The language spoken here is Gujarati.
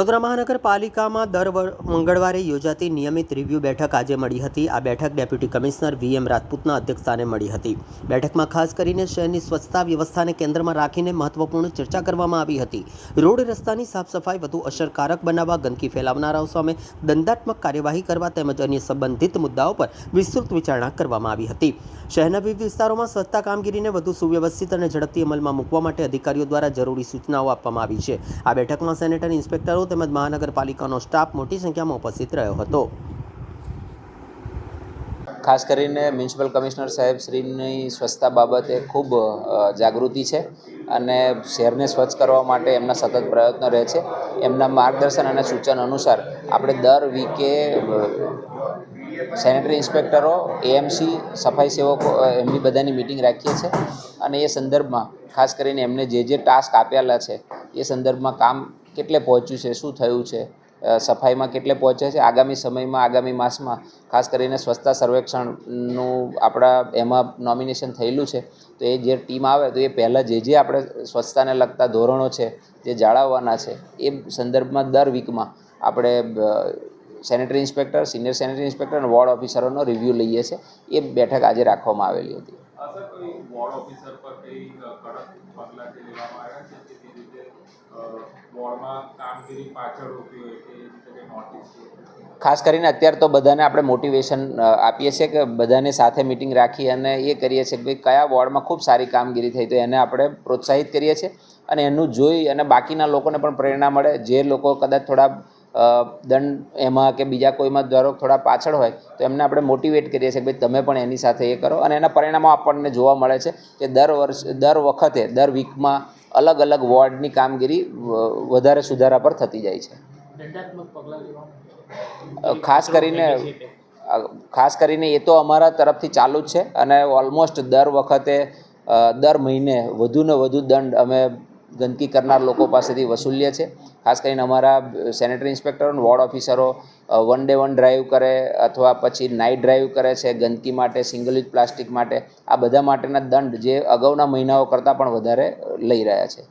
વડોદરા મહાનગરપાલિકામાં મંગળવારે યોજાતી નિયમિત રિવ્યુ બેઠક આજે મળી હતી। આ બેઠક ડેપ્યુટી કમિશનર VM રાજપૂતના અધ્યક્ષસ્થાને મળી હતી। બેઠકમાં ખાસ કરીને શહેરની સ્વચ્છતા વ્યવસ્થાને કેન્દ્રમાં રાખીને મહત્વપૂર્ણ ચર્ચા કરવામાં આવી હતી। રોડ રસ્તાની સાફ સફાઈ વધુ અસરકારક બનાવવા, ગંદકી ફેલાવનારાઓ સામે દંડાત્મક કાર્યવાહી કરવા તેમજ અન્ય સંબંધિત મુદ્દાઓ પર વિસ્તૃત વિચારણા કરવામાં આવી હતી। શહેરના વિવિધ વિસ્તારોમાં સ્વચ્છતા કામગીરીને વધુ સુવ્યવસ્થિત અને ઝડપથી અમલમાં મૂકવા માટે અધિકારીઓ દ્વારા જરૂરી સૂચનાઓ આપવામાં આવી છે। આ બેઠકમાં સેનેટરી ઇન્સ્પેક્ટરો તેમજ મહાનગરપાલિકાનો સ્ટાફ મોટી સંખ્યામાં ઉપસ્થિત રહ્યો હતો। ખાસ કરીને મ્યુનિસિપલ કમિશનર સાહેબ શ્રીની સ્વચ્છતા બાબતે ખૂબ જાગૃતિ છે અને શહેરને સ્વચ્છ કરવા માટે એમના સતત પ્રયત્નો રહે છે। એમના માર્ગદર્શન અને સૂચન અનુસાર આપણે દર વીકે સેનેટરી ઇન્સ્પેક્ટરો, AMC, સફાઈ સેવકો એમની બધાની મિટિંગ રાખીએ છીએ અને એ સંદર્ભમાં ખાસ કરીને એમને જે ટાસ્ક આપેલા છે એ સંદર્ભમાં કામ કેટલે પહોંચ્યું છે, શું થયું છે, સફાઈમાં કેટલે પહોંચે છે, આગામી સમયમાં, આગામી માસમાં ખાસ કરીને સ્વચ્છતા સર્વેક્ષણનું આપણા એમાં નોમિનેશન થયેલું છે। તો એ જે ટીમ આવે તો એ પહેલાં જે આપણે સ્વચ્છતાને લગતા ધોરણો છે જે જાળવવાના છે એ સંદર્ભમાં દર વીકમાં આપણે sanitary inspector, senior sanitary inspector અને વોર્ડ ઓફિસરોનો રિવ્યૂ લઈએ છીએ। એ બેઠક આજે રાખવામાં આવેલી હતી। ખાસ કરીને અત્યારે તો બધાને આપણે મોટિવેશન આપીએ છીએ કે બધાને સાથે મિટિંગ રાખી અને એ કરીએ છીએ કે ભાઈ કયા વોર્ડમાં ખૂબ સારી કામગીરી થઈ તો એને આપણે પ્રોત્સાહિત કરીએ છીએ અને એનું જોઈ અને બાકીના લોકોને પણ પ્રેરણા મળે। જે લોકો કદાચ થોડા દંડ એમાં કે બીજા કોઈમાં ધારો થોડા પાછળ હોય તો એમને આપણે મોટિવેટ કરીએ છીએ કે ભાઈ તમે પણ એની સાથે એ કરો અને એના પરિણામો આપણને જોવા મળે છે કે દર વખતે દર વીકમાં અલગ અલગ વોર્ડની કામગીરી વધારે સુધારા પર થતી જાય છે। ખાસ કરીને એ તો અમારા તરફથી ચાલુ જ છે અને ઓલમોસ્ટ દર વખતે દર મહિને વધુને વધુ દંડ અમે ગંદકી કરનાર લોકો પાસેથી વસૂલીએ છીએ। ખાસ કરીને અમારા સેનેટરી ઇન્સ્પેક્ટરો અને વોર્ડ ઓફિસરો 1 ડે 1 ડ્રાઈવ કરે અથવા પછી નાઇટ ડ્રાઈવ કરે છે ગંદકી માટે, સિંગલ યુઝ પ્લાસ્ટિક માટે। આ બધા માટેના દંડ જે અગાઉના મહિનાઓ કરતાં પણ વધારે લઈ રહ્યા છે।